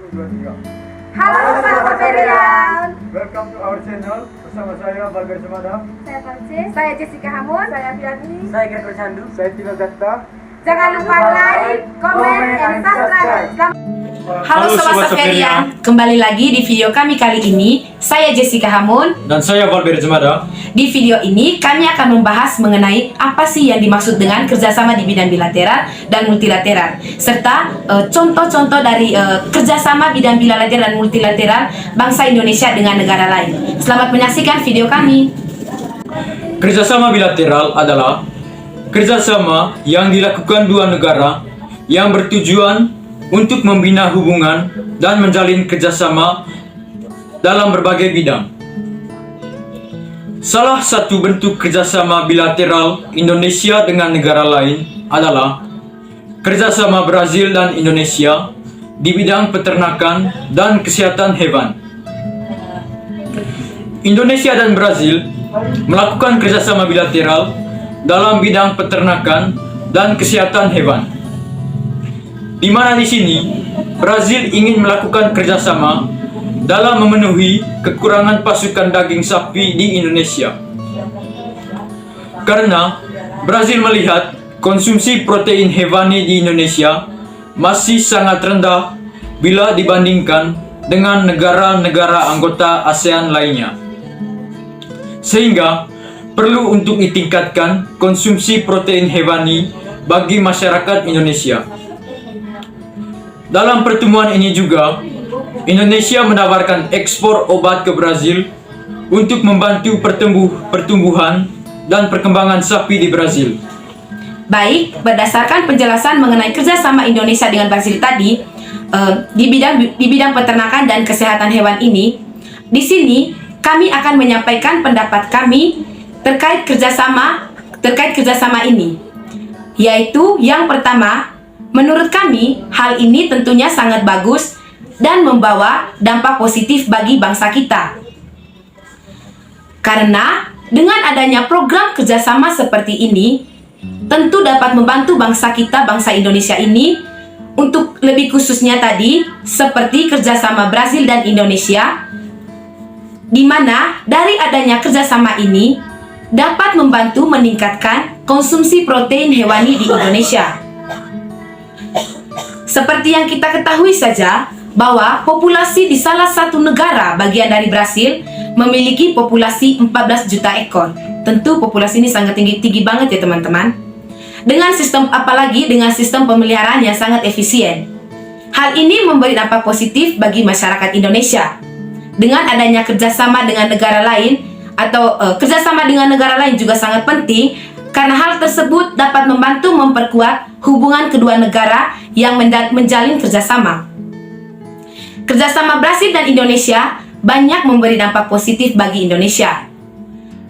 3. Halo sahabat Ferian. Welcome to our channel. Bersama saya Balgar Semada. Saya Francis. Saya Jessica Hamun. Saya Fiani. Saya Gregor Candu. Saya Tino Dakta. Jangan lupa like, comment, and subscribe. Halo Sobat Soferian, kembali lagi di video kami kali ini. Saya Jessica Hamun. Dan saya Balgar Semada. Di video ini kami akan membahas mengenai apa sih yang dimaksud dengan kerjasama di bidang bilateral dan multilateral, serta contoh-contoh dari kerjasama bidang bilateral dan multilateral bangsa Indonesia dengan negara lain. Selamat menyaksikan video kami. Kerjasama bilateral adalah kerjasama yang dilakukan dua negara yang bertujuan untuk membina hubungan dan menjalin kerjasama dalam berbagai bidang. Salah satu bentuk kerjasama bilateral Indonesia dengan negara lain adalah kerjasama Brazil dan Indonesia di bidang peternakan dan kesehatan hewan. Indonesia dan Brazil melakukan kerjasama bilateral dalam bidang peternakan dan kesehatan hewan, di mana di sini Brazil ingin melakukan kerjasama dalam memenuhi kekurangan pasukan daging sapi di Indonesia. Karena Brazil melihat konsumsi protein hewani di Indonesia masih sangat rendah bila dibandingkan dengan negara-negara anggota ASEAN lainnya. Sehingga perlu untuk ditingkatkan konsumsi protein hewani bagi masyarakat Indonesia. Dalam pertemuan ini juga, Indonesia menawarkan ekspor obat ke Brazil untuk membantu pertumbuhan dan perkembangan sapi di Brazil. Baik, berdasarkan penjelasan mengenai kerjasama Indonesia dengan Brazil tadi, di bidang peternakan dan kesehatan hewan ini, di sini kami akan menyampaikan pendapat kami terkait kerjasama ini, yaitu yang pertama, menurut kami hal ini tentunya sangat bagus dan membawa dampak positif bagi bangsa kita. Karena dengan adanya program kerjasama seperti ini, tentu dapat membantu bangsa kita, bangsa Indonesia ini, untuk lebih khususnya tadi, seperti kerjasama Brazil dan Indonesia, di mana dari adanya kerjasama ini dapat membantu meningkatkan konsumsi protein hewani di Indonesia. Seperti yang kita ketahui saja, bahwa populasi di salah satu negara bagian dari Brasil memiliki populasi 14 juta ekor. Tentu populasi ini sangat tinggi banget ya teman-teman. Dengan apalagi dengan sistem pemeliharaan yang sangat efisien. Hal ini memberi dampak positif bagi masyarakat Indonesia. Dengan adanya kerjasama dengan negara lain atau kerjasama dengan negara lain juga sangat penting, karena hal tersebut dapat membantu memperkuat hubungan kedua negara yang menjalin kerjasama. Kerjasama Brazil dan Indonesia banyak memberi dampak positif bagi Indonesia.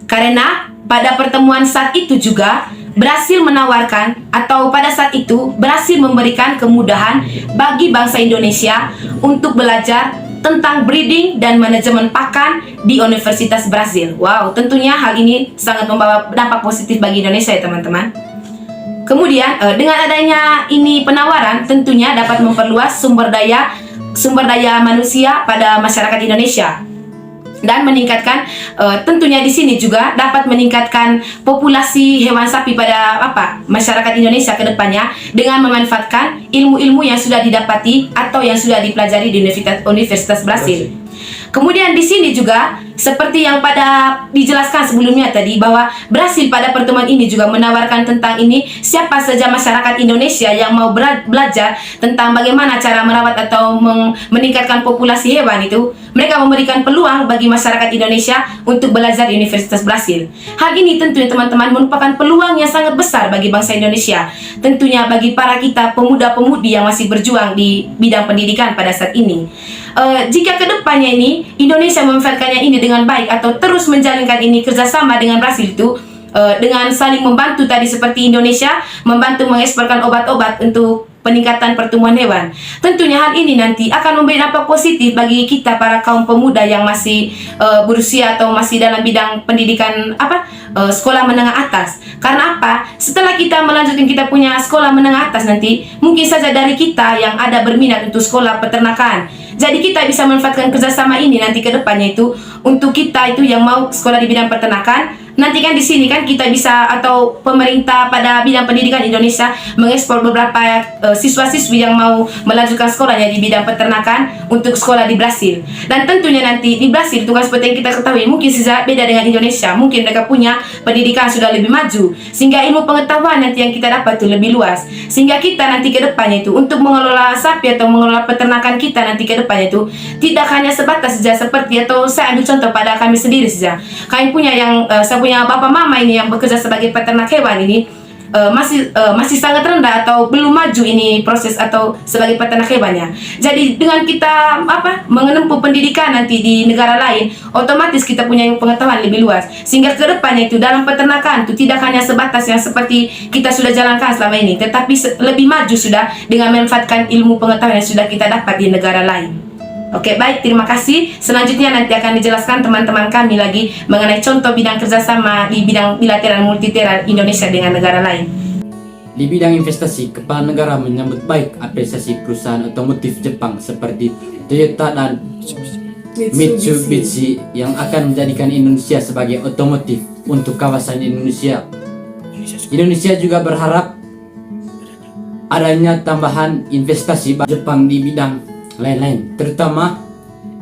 Karena pada pertemuan saat itu juga, Brazil menawarkan atau pada saat itu Brazil memberikan kemudahan bagi bangsa Indonesia untuk belajar tentang breeding dan manajemen pakan di Universitas Brazil. Wow, tentunya hal ini sangat membawa dampak positif bagi Indonesia ya teman-teman. Kemudian dengan adanya ini penawaran tentunya dapat memperluas sumber daya manusia pada masyarakat Indonesia dan meningkatkan tentunya di sini juga dapat meningkatkan populasi hewan sapi pada masyarakat Indonesia ke depannya dengan memanfaatkan ilmu-ilmu yang sudah didapati atau yang sudah dipelajari di Universitas Brazil. Kemudian di sini juga seperti yang pada dijelaskan sebelumnya tadi, bahwa Brazil pada pertemuan ini juga menawarkan tentang ini siapa saja masyarakat Indonesia yang mau belajar tentang bagaimana cara merawat atau meningkatkan populasi hewan itu, mereka memberikan peluang bagi masyarakat Indonesia untuk belajar di Universitas Brazil. Hal ini tentunya teman-teman merupakan peluang yang sangat besar bagi bangsa Indonesia, tentunya bagi para kita pemuda-pemudi yang masih berjuang di bidang pendidikan pada saat ini. Jika kedepannya ini Indonesia memanfaatkannya ini dengan baik atau terus menjalinkan ini kerjasama dengan Brazil itu dengan saling membantu tadi, seperti Indonesia membantu mengeksporkan obat-obat untuk peningkatan pertumbuhan hewan. Tentunya hal ini nanti akan memberi dampak positif bagi kita para kaum pemuda yang masih berusia atau masih dalam bidang pendidikan sekolah menengah atas. Karena apa? Setelah kita melanjutkan kita punya sekolah menengah atas nanti, mungkin saja dari kita yang ada berminat untuk sekolah peternakan, Jadi kita bisa memanfaatkan kerjasama ini nanti ke depannya itu untuk kita itu yang mau sekolah di bidang peternakan. Nanti kan di sini kan kita bisa atau pemerintah pada bidang pendidikan Indonesia mengekspor beberapa siswa-siswi yang mau melanjutkan sekolahnya di bidang peternakan untuk sekolah di Brasil. Dan tentunya nanti di Brasil itu kan seperti yang kita ketahui mungkin saja beda dengan Indonesia. Mungkin mereka punya pendidikan sudah lebih maju sehingga ilmu pengetahuan nanti yang kita dapat itu lebih luas. Sehingga kita nanti ke depannya itu untuk mengelola sapi atau mengelola peternakan kita nanti ke depannya itu tidak hanya sebatas saja seperti atau saya ambil contoh pada kami sendiri saja. Kami punya yang saya punya bapak mama ini yang bekerja sebagai peternak hewan ini masih sangat rendah atau belum maju ini proses atau sebagai peternak hewannya. Jadi dengan kita menempuh pendidikan nanti di negara lain, otomatis kita punya pengetahuan lebih luas. Sehingga ke depannya itu dalam peternakan itu tidak hanya sebatas yang seperti kita sudah jalankan selama ini, tetapi lebih maju sudah dengan memanfaatkan ilmu pengetahuan yang sudah kita dapat di negara lain. Oke, baik, terima kasih. Selanjutnya nanti akan dijelaskan teman-teman kami lagi mengenai contoh bidang kerjasama di bidang bilateral multilateral Indonesia dengan negara lain. Di bidang investasi, Kepala Negara menyambut baik apresiasi perusahaan otomotif Jepang seperti Toyota dan Mitsubishi yang akan menjadikan Indonesia sebagai otomotif untuk kawasan Indonesia. Indonesia juga berharap adanya tambahan investasi Jepang di bidang lain-lain, terutama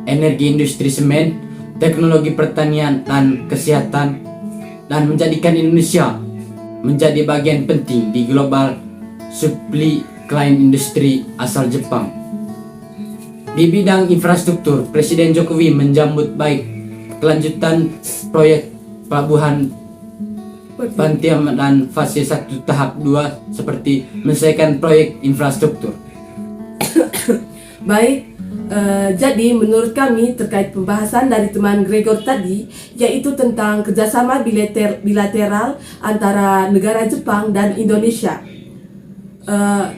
energi, industri semen, teknologi pertanian dan kesehatan, dan menjadikan Indonesia menjadi bagian penting di global supply chain industri asal Jepang. Di bidang infrastruktur, Presiden Jokowi menyambut baik kelanjutan proyek pelabuhan Bantiam dan fase 1 tahap 2 seperti menyelesaikan proyek infrastruktur. Baik, jadi menurut kami terkait pembahasan dari teman Gregor tadi, yaitu tentang kerjasama bilateral antara negara Jepang dan Indonesia.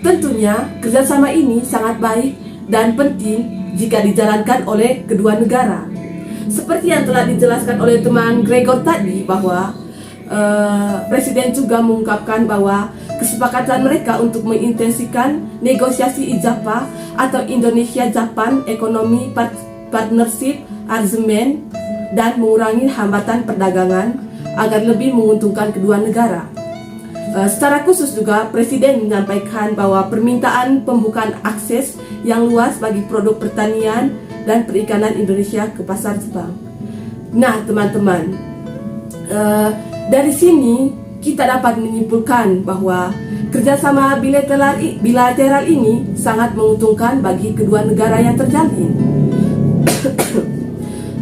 Tentunya kerjasama ini sangat baik dan penting jika dijalankan oleh kedua negara. Seperti yang telah dijelaskan oleh teman Gregor tadi bahwa Presiden juga mengungkapkan bahwa kesepakatan mereka untuk mengintensifkan negosiasi IJAPA atau Indonesia-Japan Economy Partnership Agreement dan mengurangi hambatan perdagangan agar lebih menguntungkan kedua negara. Secara khusus juga Presiden menyampaikan bahwa permintaan pembukaan akses yang luas bagi produk pertanian dan perikanan Indonesia ke pasar Jepang. Nah teman-teman, dari sini kita dapat menyimpulkan bahwa kerjasama bilateral ini sangat menguntungkan bagi kedua negara yang terjalin.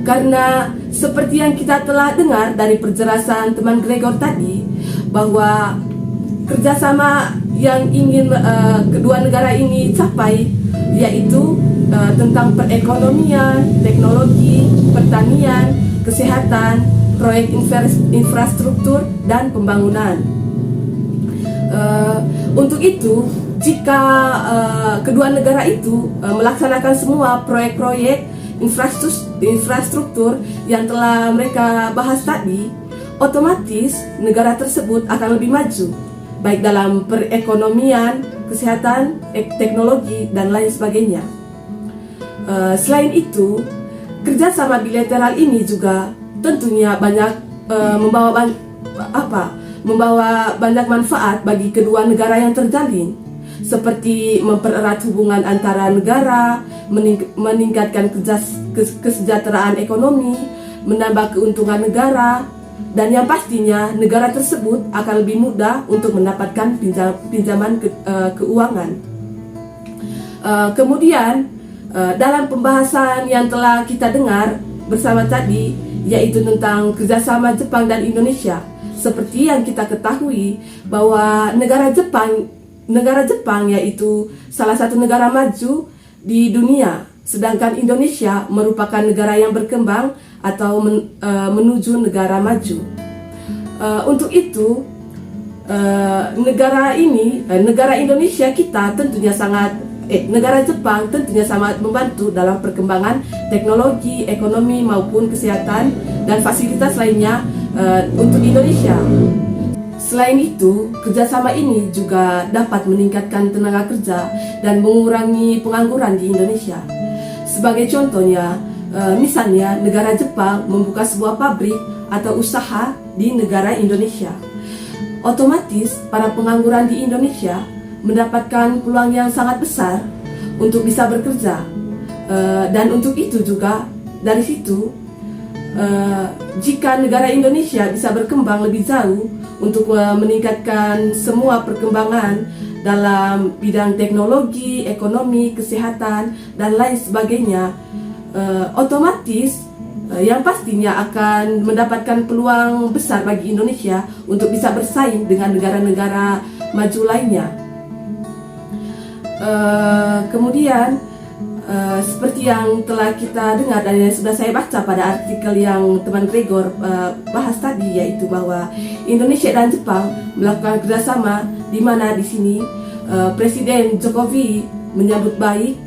Karena seperti yang kita telah dengar dari penjelasan teman Gregor tadi, bahwa kerjasama yang ingin kedua negara ini capai yaitu tentang perekonomian, teknologi, pertanian, kesehatan, proyek infrastruktur dan pembangunan. Untuk itu, jika kedua negara itu melaksanakan semua proyek-proyek infrastruktur yang telah mereka bahas tadi, otomatis negara tersebut akan lebih maju, baik dalam perekonomian, kesehatan, teknologi, dan lain sebagainya. Selain itu, kerjasama bilateral ini juga tentunya banyak membawa banyak manfaat bagi kedua negara yang terjalin, seperti mempererat hubungan antara negara, meningkatkan kesejahteraan ekonomi, menambah keuntungan negara, dan yang pastinya negara tersebut akan lebih mudah untuk mendapatkan pinjaman keuangan. Kemudian dalam pembahasan yang telah kita dengar bersama tadi, yaitu tentang kerjasama Jepang dan Indonesia. Seperti yang kita ketahui bahwa negara Jepang yaitu salah satu negara maju di dunia, sedangkan Indonesia merupakan negara yang berkembang atau menuju negara maju. Untuk itu, negara Indonesia kita tentunya negara Jepang tentunya sangat membantu dalam perkembangan teknologi, ekonomi maupun kesehatan dan fasilitas lainnya untuk Indonesia. Selain itu, kerjasama ini juga dapat meningkatkan tenaga kerja dan mengurangi pengangguran di Indonesia. Sebagai contohnya, misalnya negara Jepang membuka sebuah pabrik atau usaha di negara Indonesia. Otomatis para pengangguran di Indonesia mendapatkan peluang yang sangat besar untuk bisa bekerja. Dan untuk itu juga dari situ, jika negara Indonesia bisa berkembang lebih jauh untuk meningkatkan semua perkembangan dalam bidang teknologi, ekonomi, kesehatan, dan lain sebagainya, otomatis yang pastinya akan mendapatkan peluang besar bagi Indonesia untuk bisa bersaing dengan negara-negara maju lainnya. Kemudian seperti yang telah kita dengar dan yang sudah saya baca pada artikel yang teman Gregor bahas tadi, yaitu bahwa Indonesia dan Jepang melakukan kerjasama, di mana di sini Presiden Jokowi menyambut baik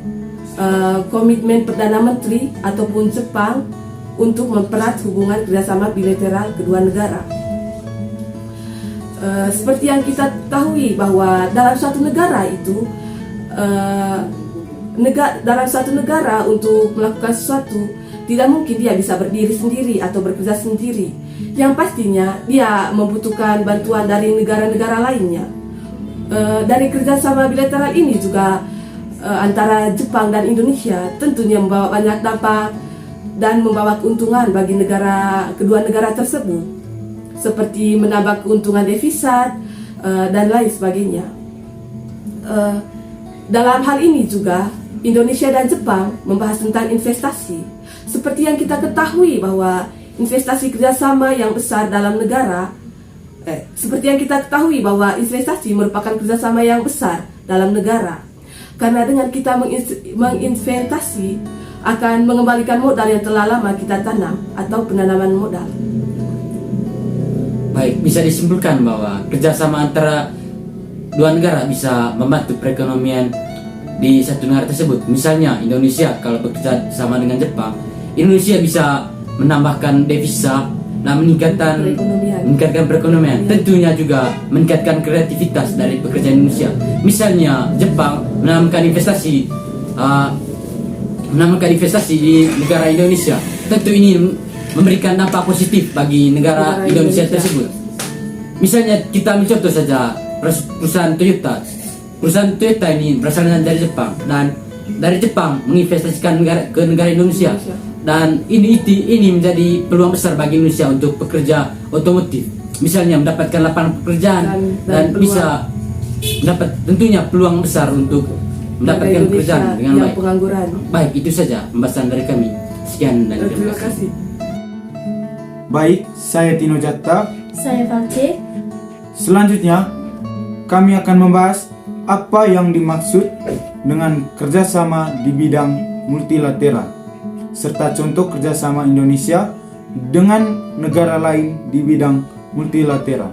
komitmen Perdana Menteri ataupun Jepang untuk mempererat hubungan kerjasama bilateral kedua negara. Seperti yang kita ketahui bahwa dalam suatu negara itu dalam suatu negara untuk melakukan sesuatu tidak mungkin dia bisa berdiri sendiri atau bekerja sendiri. Yang pastinya dia membutuhkan bantuan dari negara-negara lainnya. Dari kerjasama bilateral ini juga antara Jepang dan Indonesia tentunya membawa banyak dampak dan membawa keuntungan bagi kedua negara tersebut, seperti menambah keuntungan devisa dan lain sebagainya. Dalam hal ini juga Indonesia dan Jepang membahas tentang investasi. Seperti yang kita ketahui bahwa investasi kerjasama yang besar dalam negara, seperti yang kita ketahui bahwa investasi merupakan kerjasama yang besar dalam negara. Karena dengan kita menginvestasi akan mengembalikan modal yang telah lama kita tanam atau penanaman modal. Baik, bisa disimpulkan bahwa kerjasama antara dua negara bisa membantu perekonomian di satu negara tersebut. Misalnya Indonesia kalau bekerja sama dengan Jepang, Indonesia bisa menambahkan devisa dan meningkatkan perekonomian. Tentunya juga meningkatkan kreativitas dari pekerja Indonesia. Misalnya Jepang menanamkan investasi di negara Indonesia. Tentu ini memberikan dampak positif bagi negara Indonesia tersebut. Misalnya kita mencontoh saja perusahaan Toyota. Perusahaan Toyota ini berasal dari Jepang, dan dari Jepang menginvestasikan ke negara Indonesia. Dan ini menjadi peluang besar bagi Indonesia untuk pekerja otomotif. Misalnya mendapatkan lapangan pekerjaan dan bisa mendapat tentunya peluang besar untuk mendapatkan pekerjaan dengan baik. Pengangguran. Baik, itu saja pembahasan dari kami. Sekian dan Terima kasih. Baik, saya Tino Jatta. Saya Valce. Selanjutnya, kami akan membahas apa yang dimaksud dengan kerjasama di bidang multilateral, serta contoh kerjasama Indonesia dengan negara lain di bidang multilateral.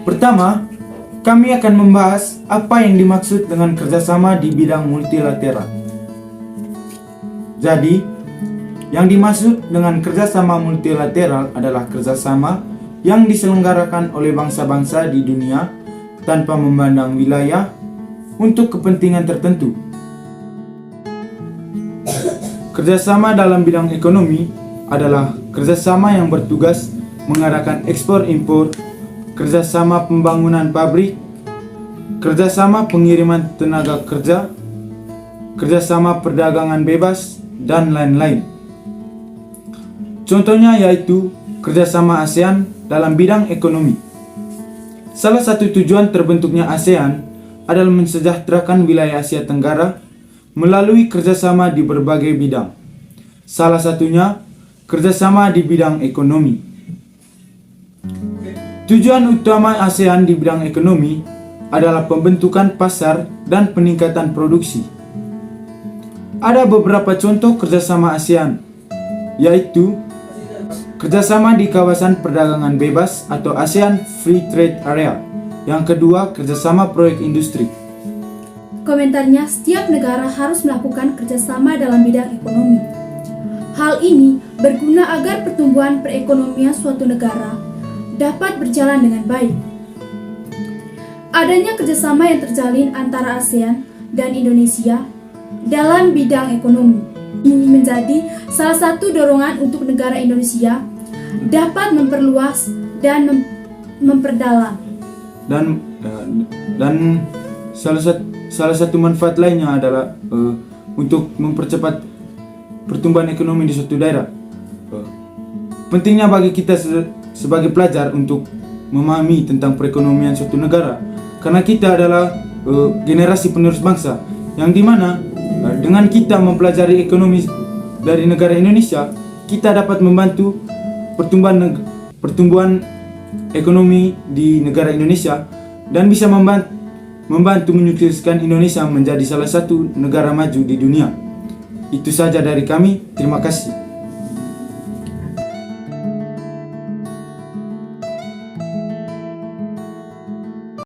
Pertama, kami akan membahas apa yang dimaksud dengan kerjasama di bidang multilateral. Jadi, yang dimaksud dengan kerjasama multilateral adalah kerjasama yang diselenggarakan oleh bangsa-bangsa di dunia tanpa memandang wilayah untuk kepentingan tertentu. Kerjasama dalam bidang ekonomi adalah kerjasama yang bertugas mengadakan ekspor-impor, kerjasama pembangunan pabrik, kerjasama pengiriman tenaga kerja, kerjasama perdagangan bebas, dan lain-lain. Contohnya yaitu kerjasama ASEAN dalam bidang ekonomi. Salah satu tujuan terbentuknya ASEAN adalah mensejahterakan wilayah Asia Tenggara melalui kerjasama di berbagai bidang. Salah satunya kerjasama di bidang ekonomi. Tujuan utama ASEAN di bidang ekonomi adalah pembentukan pasar dan peningkatan produksi. Ada beberapa contoh kerjasama ASEAN, yaitu kerjasama di kawasan perdagangan bebas atau ASEAN Free Trade Area. Yang kedua, kerjasama proyek industri. Komentarnya, setiap negara harus melakukan kerjasama dalam bidang ekonomi. Hal ini berguna agar pertumbuhan perekonomian suatu negara dapat berjalan dengan baik. Adanya kerjasama yang terjalin antara ASEAN dan Indonesia dalam bidang ekonomi. Ini menjadi salah satu dorongan untuk negara Indonesia dapat memperluas dan memperdalam. Dan salah satu manfaat lainnya adalah untuk mempercepat pertumbuhan ekonomi di suatu daerah. Pentingnya bagi kita sebagai pelajar untuk memahami tentang perekonomian suatu negara, karena kita adalah generasi penerus bangsa, yang dimana dengan kita mempelajari ekonomi dari negara Indonesia, kita dapat membantu pertumbuhan ekonomi di negara Indonesia dan bisa membantu menyukseskan Indonesia menjadi salah satu negara maju di dunia. Itu saja dari kami, terima kasih.